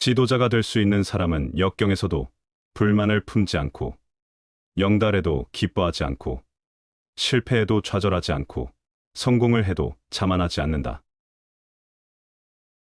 지도자가 될 수 있는 사람은 역경에서도 불만을 품지 않고, 영달에도 기뻐하지 않고, 실패해도 좌절하지 않고, 성공을 해도 자만하지 않는다.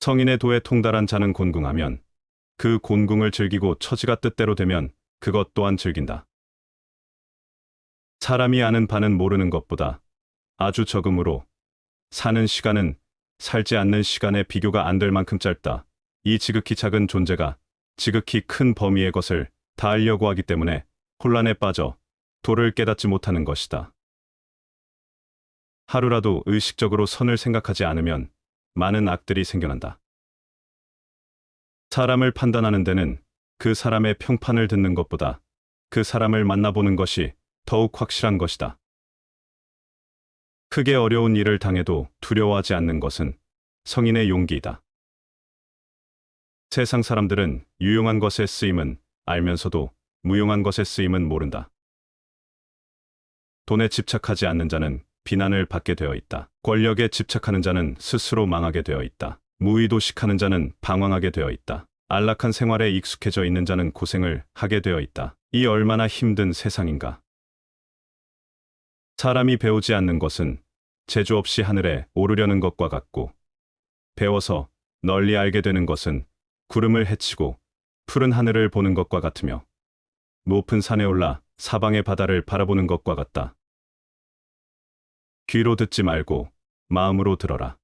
성인의 도에 통달한 자는 곤궁하면 그 곤궁을 즐기고 처지가 뜻대로 되면 그것 또한 즐긴다. 사람이 아는 바는 모르는 것보다 아주 적음으로 사는 시간은 살지 않는 시간에 비교가 안 될 만큼 짧다. 이 지극히 작은 존재가 지극히 큰 범위의 것을 다 알려고 하기 때문에 혼란에 빠져 도를 깨닫지 못하는 것이다. 하루라도 의식적으로 선을 생각하지 않으면 많은 악들이 생겨난다. 사람을 판단하는 데는 그 사람의 평판을 듣는 것보다 그 사람을 만나보는 것이 더욱 확실한 것이다. 크게 어려운 일을 당해도 두려워하지 않는 것은 성인의 용기이다. 세상 사람들은 유용한 것의 쓰임은 알면서도 무용한 것의 쓰임은 모른다. 돈에 집착하지 않는 자는 비난을 받게 되어 있다. 권력에 집착하는 자는 스스로 망하게 되어 있다. 무의도식하는 자는 방황하게 되어 있다. 안락한 생활에 익숙해져 있는 자는 고생을 하게 되어 있다. 이 얼마나 힘든 세상인가. 사람이 배우지 않는 것은 재주 없이 하늘에 오르려는 것과 같고, 배워서 널리 알게 되는 것은 구름을 헤치고 푸른 하늘을 보는 것과 같으며, 높은 산에 올라 사방의 바다를 바라보는 것과 같다. 귀로 듣지 말고 마음으로 들어라.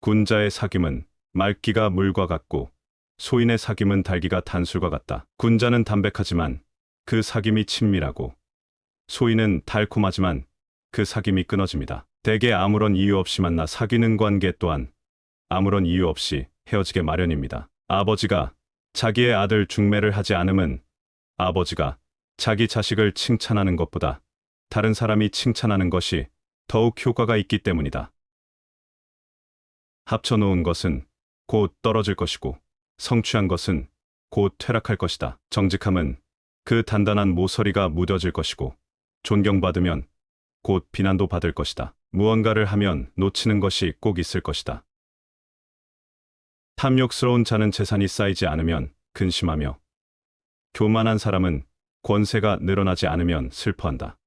군자의 사귐은 맑기가 물과 같고 소인의 사귐은 달기가 단술과 같다. 군자는 담백하지만 그 사귐이 친밀하고, 소인은 달콤하지만 그 사귐이 끊어집니다. 대개 아무런 이유 없이 만나 사귀는 관계 또한 아무런 이유 없이 헤어지게 마련입니다. 아버지가 자기의 아들 중매를 하지 않음은 아버지가 자기 자식을 칭찬하는 것보다 다른 사람이 칭찬하는 것이 더욱 효과가 있기 때문이다. 합쳐놓은 것은 곧 떨어질 것이고, 성취한 것은 곧 퇴락할 것이다. 정직함은 그 단단한 모서리가 무뎌질 것이고, 존경받으면 곧 비난도 받을 것이다. 무언가를 하면 놓치는 것이 꼭 있을 것이다. 탐욕스러운 자는 재산이 쌓이지 않으면 근심하며, 교만한 사람은 권세가 늘어나지 않으면 슬퍼한다.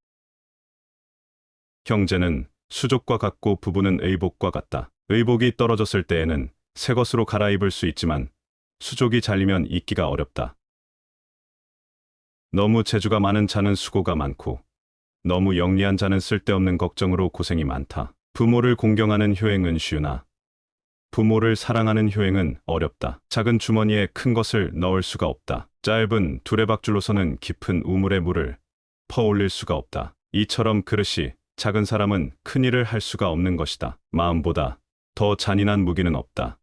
형제는 수족과 같고 부부는 의복과 같다. 의복이 떨어졌을 때에는 새 것으로 갈아입을 수 있지만 수족이 잘리면 입기가 어렵다. 너무 재주가 많은 자는 수고가 많고, 너무 영리한 자는 쓸데없는 걱정으로 고생이 많다. 부모를 공경하는 효행은 쉬우나 부모를 사랑하는 효행은 어렵다. 작은 주머니에 큰 것을 넣을 수가 없다. 짧은 두레박줄로서는 깊은 우물의 물을 퍼올릴 수가 없다. 이처럼 그릇이 작은 사람은 큰 일을 할 수가 없는 것이다. 마음보다 더 잔인한 무기는 없다.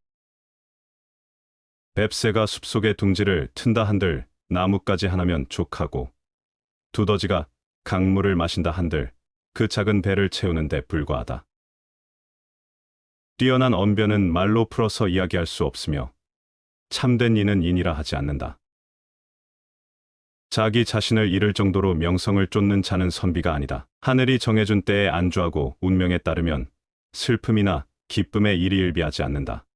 뱁새가 숲속의 둥지를 튼다 한들 나뭇가지 하나면 족하고, 두더지가 강물을 마신다 한들 그 작은 배를 채우는 데 불과하다. 뛰어난 언변은 말로 풀어서 이야기할 수 없으며, 참된 이는 인이라 하지 않는다. 자기 자신을 잃을 정도로 명성을 쫓는 자는 선비가 아니다. 하늘이 정해준 때에 안주하고 운명에 따르면 슬픔이나 기쁨에 일희일비하지 않는다.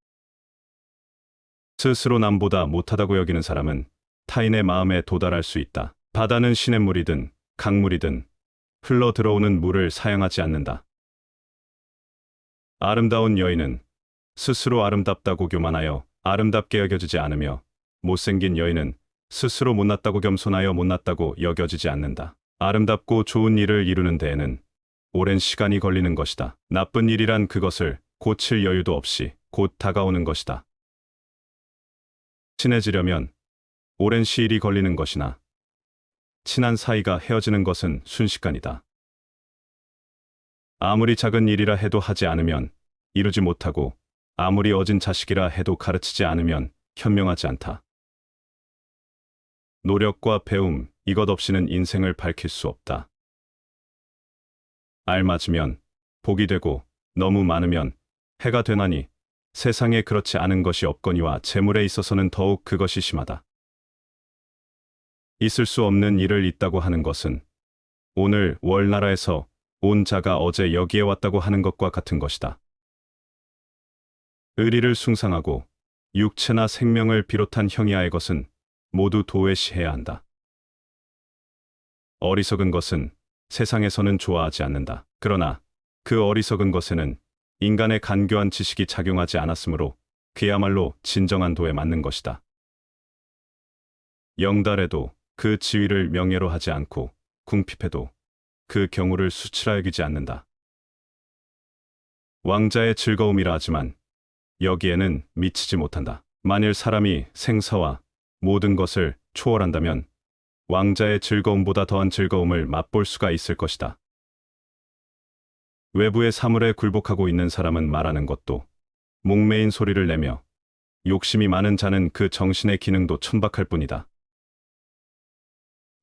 스스로 남보다 못하다고 여기는 사람은 타인의 마음에 도달할 수 있다. 바다는 시냇물이든 강물이든 흘러 들어오는 물을 사양하지 않는다. 아름다운 여인은 스스로 아름답다고 교만하여 아름답게 여겨지지 않으며, 못생긴 여인은 스스로 못났다고 겸손하여 못났다고 여겨지지 않는다. 아름답고 좋은 일을 이루는 데에는 오랜 시간이 걸리는 것이다. 나쁜 일이란 그것을 고칠 여유도 없이 곧 다가오는 것이다. 친해지려면 오랜 시일이 걸리는 것이나, 친한 사이가 헤어지는 것은 순식간이다. 아무리 작은 일이라 해도 하지 않으면 이루지 못하고, 아무리 어진 자식이라 해도 가르치지 않으면 현명하지 않다. 노력과 배움, 이것 없이는 인생을 밝힐 수 없다. 알맞으면 복이 되고 너무 많으면 해가 되나니, 세상에 그렇지 않은 것이 없거니와 재물에 있어서는 더욱 그것이 심하다. 있을 수 없는 일을 있다고 하는 것은 오늘 월나라에서 온 자가 어제 여기에 왔다고 하는 것과 같은 것이다. 의리를 숭상하고 육체나 생명을 비롯한 형이하의 것은 모두 도외시해야 한다. 어리석은 것은 세상에서는 좋아하지 않는다. 그러나 그 어리석은 것에는 인간의 간교한 지식이 작용하지 않았으므로 그야말로 진정한 도에 맞는 것이다. 영달해도 그 지위를 명예로 하지 않고 궁핍해도 그 경우를 수치라 여기지 않는다. 왕자의 즐거움이라 하지만 여기에는 미치지 못한다. 만일 사람이 생사와 모든 것을 초월한다면 왕자의 즐거움보다 더한 즐거움을 맛볼 수가 있을 것이다. 외부의 사물에 굴복하고 있는 사람은 말하는 것도 목매인 소리를 내며 욕심이 많은 자는 그 정신의 기능도 천박할 뿐이다.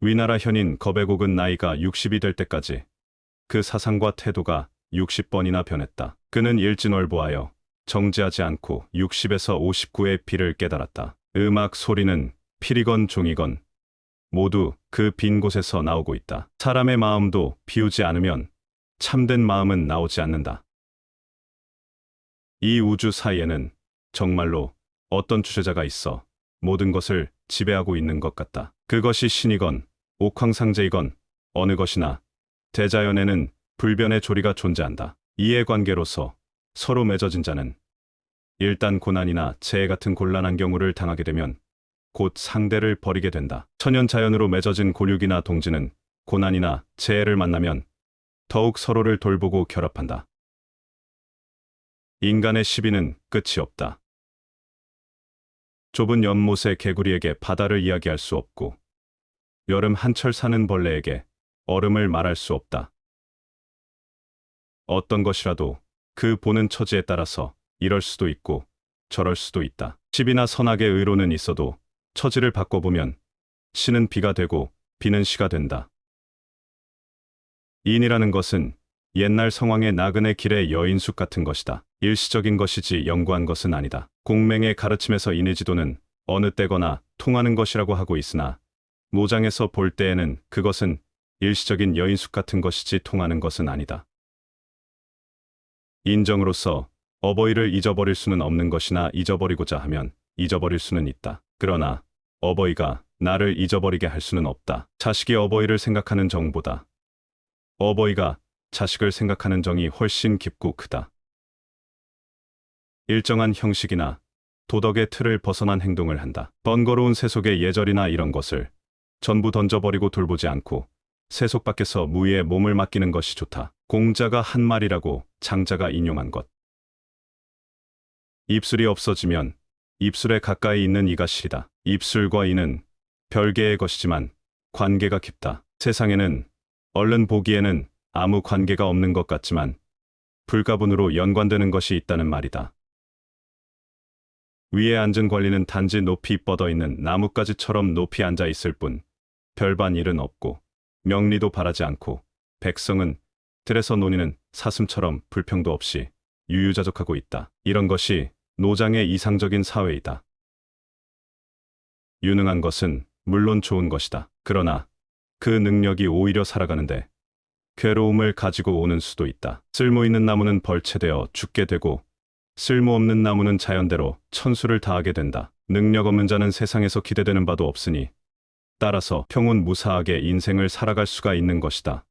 위나라 현인 거베곡은 나이가 60이 될 때까지 그 사상과 태도가 60번이나 변했다. 그는 일진월보하여 정지하지 않고 60에서 59의 피를 깨달았다. 음악 소리는 필이건 종이건 모두 그 빈 곳에서 나오고 있다. 사람의 마음도 비우지 않으면 참된 마음은 나오지 않는다. 이 우주 사이에는 정말로 어떤 주체자가 있어 모든 것을 지배하고 있는 것 같다. 그것이 신이건 옥황상제이건 어느 것이나 대자연에는 불변의 조리가 존재한다. 이해관계로서 서로 맺어진 자는 일단 고난이나 재해 같은 곤란한 경우를 당하게 되면 곧 상대를 버리게 된다. 천연자연으로 맺어진 골육이나 동지는 고난이나 재해를 만나면 더욱 서로를 돌보고 결합한다. 인간의 시비는 끝이 없다. 좁은 연못의 개구리에게 바다를 이야기할 수 없고 여름 한철 사는 벌레에게 얼음을 말할 수 없다. 어떤 것이라도 그 보는 처지에 따라서 이럴 수도 있고 저럴 수도 있다. 시비나 선악의 의로는 있어도 처지를 바꿔보면 시는 비가 되고 비는 시가 된다. 인이라는 것은 옛날 성왕의 나그네 길의 여인숙 같은 것이다. 일시적인 것이지 영구한 것은 아니다. 공맹의 가르침에서 인의 지도는 어느 때거나 통하는 것이라고 하고 있으나 모장에서 볼 때에는 그것은 일시적인 여인숙 같은 것이지 통하는 것은 아니다. 인정으로서 어버이를 잊어버릴 수는 없는 것이나 잊어버리고자 하면 잊어버릴 수는 있다. 그러나 어버이가 나를 잊어버리게 할 수는 없다. 자식이 어버이를 생각하는 정보다 어버이가 자식을 생각하는 정이 훨씬 깊고 크다. 일정한 형식이나 도덕의 틀을 벗어난 행동을 한다. 번거로운 세속의 예절이나 이런 것을 전부 던져버리고 돌보지 않고 세속 밖에서 무의에 몸을 맡기는 것이 좋다. 공자가 한 말이라고 장자가 인용한 것. 입술이 없어지면 입술에 가까이 있는 이가 시리다. 입술과 이는 별개의 것이지만 관계가 깊다. 세상에는 얼른 보기에는 아무 관계가 없는 것 같지만 불가분으로 연관되는 것이 있다는 말이다. 위에 앉은 관리는 단지 높이 뻗어 있는 나뭇가지처럼 높이 앉아 있을 뿐 별반 일은 없고 명리도 바라지 않고 백성은 들에서 논의는 사슴처럼 불평도 없이 유유자적하고 있다. 이런 것이 노장의 이상적인 사회이다. 유능한 것은 물론 좋은 것이다. 그러나 그 능력이 오히려 살아가는데 괴로움을 가지고 오는 수도 있다. 쓸모 있는 나무는 벌채되어 죽게 되고 쓸모없는 나무는 자연대로 천수를 다하게 된다. 능력 없는 자는 세상에서 기대되는 바도 없으니 따라서 평온무사하게 인생을 살아갈 수가 있는 것이다.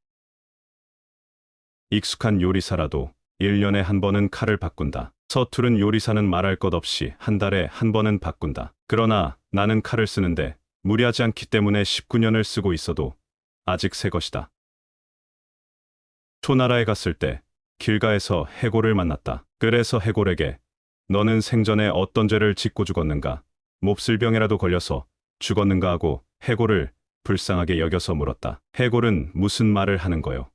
익숙한 요리사라도 1년에 한 번은 칼을 바꾼다. 서투른 요리사는 말할 것 없이 한 달에 한 번은 바꾼다. 그러나 나는 칼을 쓰는데 무리하지 않기 때문에 19년을 쓰고 있어도 아직 새 것이다. 초나라에 갔을 때 길가에서 해골을 만났다. 그래서 해골에게 너는 생전에 어떤 죄를 짓고 죽었는가? 몹쓸 병에라도 걸려서 죽었는가 하고 해골을 불쌍하게 여겨서 물었다. 해골은 무슨 말을 하는 거요?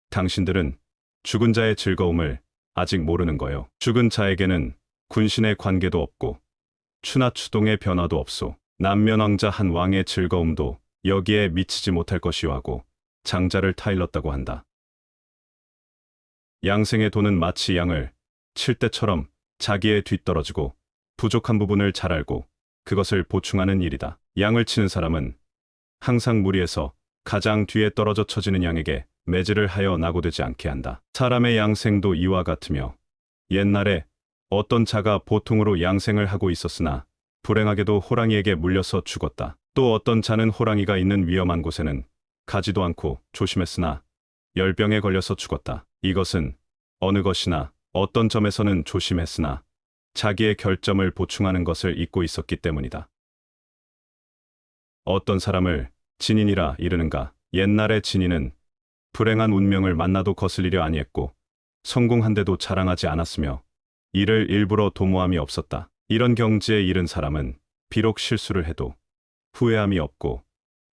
당신들은 죽은 자의 즐거움을 아직 모르는 거요. 죽은 자에게는 군신의 관계도 없고 추나 추동의 변화도 없소. 남면왕자 한 왕의 즐거움도 여기에 미치지 못할 것이오 하고 장자를 타일렀다고 한다. 양생의 도는 마치 양을 칠 때처럼 자기의 뒤떨어지고 부족한 부분을 잘 알고 그것을 보충하는 일이다. 양을 치는 사람은 항상 무리에서 가장 뒤에 떨어져 처지는 양에게 매질을 하여 낙오되지 않게 한다. 사람의 양생도 이와 같으며 옛날에 어떤 자가 보통으로 양생을 하고 있었으나 불행하게도 호랑이에게 물려서 죽었다. 또 어떤 자는 호랑이가 있는 위험한 곳에는 가지도 않고 조심했으나 열병에 걸려서 죽었다. 이것은 어느 것이나 어떤 점에서는 조심했으나 자기의 결점을 보충하는 것을 잊고 있었기 때문이다. 어떤 사람을 진인이라 이르는가? 옛날의 진인은 불행한 운명을 만나도 거슬리려 아니했고 성공한데도 자랑하지 않았으며 이를 일부러 도모함이 없었다. 이런 경지에 이른 사람은 비록 실수를 해도 후회함이 없고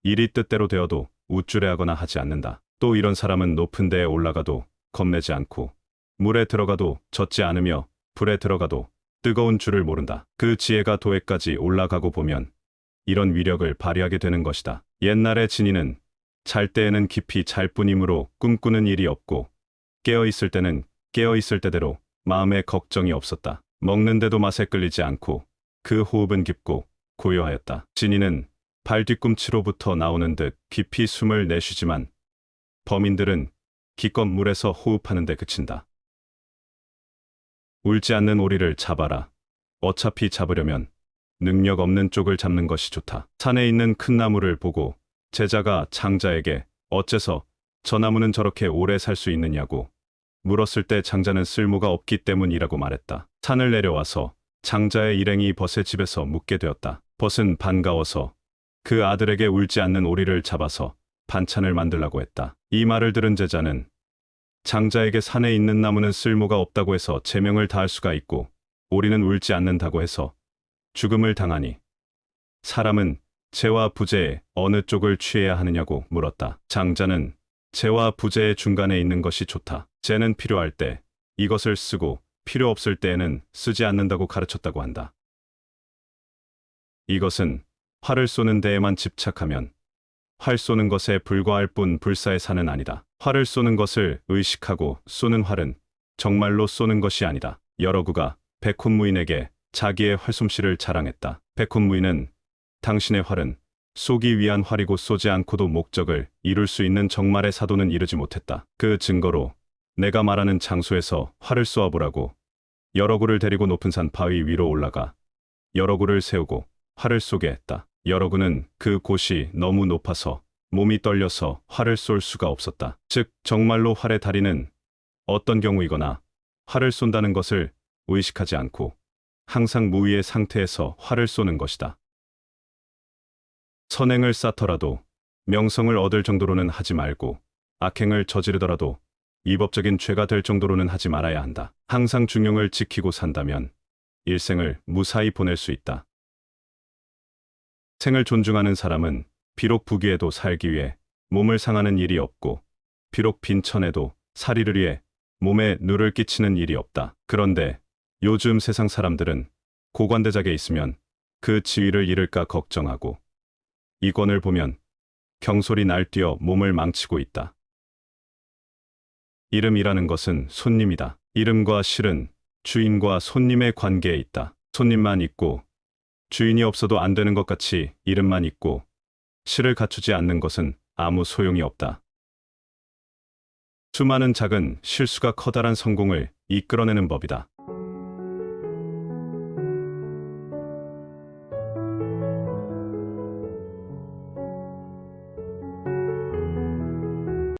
일이 뜻대로 되어도 우쭐해하거나 하지 않는다. 또 이런 사람은 높은 데에 올라가도 겁내지 않고 물에 들어가도 젖지 않으며 불에 들어가도 뜨거운 줄을 모른다. 그 지혜가 도에까지 올라가고 보면 이런 위력을 발휘하게 되는 것이다. 옛날의 진인은 잘 때에는 깊이 잘 뿐이므로 꿈꾸는 일이 없고 깨어 있을 때는 깨어 있을 때대로 마음에 걱정이 없었다. 먹는데도 맛에 끌리지 않고 그 호흡은 깊고 고요하였다. 진인은 발 뒤꿈치로부터 나오는 듯 깊이 숨을 내쉬지만 범인들은 기껏 물에서 호흡하는 데 그친다. 울지 않는 오리를 잡아라. 어차피 잡으려면 능력 없는 쪽을 잡는 것이 좋다. 산에 있는 큰 나무를 보고 제자가 장자에게 어째서 저 나무는 저렇게 오래 살 수 있느냐고 물었을 때 장자는 쓸모가 없기 때문이라고 말했다. 산을 내려와서 장자의 일행이 벗의 집에서 묵게 되었다. 벗은 반가워서 그 아들에게 울지 않는 오리를 잡아서 반찬을 만들라고 했다. 이 말을 들은 제자는 장자에게 산에 있는 나무는 쓸모가 없다고 해서 제명을 다할 수가 있고 오리는 울지 않는다고 해서 죽음을 당하니 사람은 재와 부재의 어느 쪽을 취해야 하느냐고 물었다. 장자는 재와 부재의 중간에 있는 것이 좋다. 재는 필요할 때 이것을 쓰고 필요 없을 때에는 쓰지 않는다고 가르쳤다고 한다. 이것은 활을 쏘는 데에만 집착하면 활 쏘는 것에 불과할 뿐 불사의 산은 아니다. 활을 쏘는 것을 의식하고 쏘는 활은 정말로 쏘는 것이 아니다. 여러구가 백혼무인에게 자기의 활솜씨를 자랑했다. 백혼무인은 당신의 활은 쏘기 위한 활이고 쏘지 않고도 목적을 이룰 수 있는 정말의 사도는 이르지 못했다. 그 증거로 내가 말하는 장소에서 활을 쏘아보라고 여러구를 데리고 높은 산 바위 위로 올라가 여러구를 세우고 활을 쏘게 했다. 여러구는 그 곳이 너무 높아서 몸이 떨려서 활을 쏠 수가 없었다. 즉 정말로 활의 다리는 어떤 경우이거나 활을 쏜다는 것을 의식하지 않고 항상 무위의 상태에서 활을 쏘는 것이다. 선행을 쌓더라도 명성을 얻을 정도로는 하지 말고 악행을 저지르더라도 위법적인 죄가 될 정도로는 하지 말아야 한다. 항상 중용을 지키고 산다면 일생을 무사히 보낼 수 있다. 생을 존중하는 사람은 비록 부귀에도 살기 위해 몸을 상하는 일이 없고 비록 빈천에도 살이를 위해 몸에 누를 끼치는 일이 없다. 그런데 요즘 세상 사람들은 고관대작에 있으면 그 지위를 잃을까 걱정하고 이권을 보면 경솔이 날뛰어 몸을 망치고 있다. 이름이라는 것은 손님이다. 이름과 실은 주인과 손님의 관계에 있다. 손님만 있고 주인이 없어도 안 되는 것 같이 이름만 있고 실을 갖추지 않는 것은 아무 소용이 없다. 수많은 작은 실수가 커다란 성공을 이끌어내는 법이다.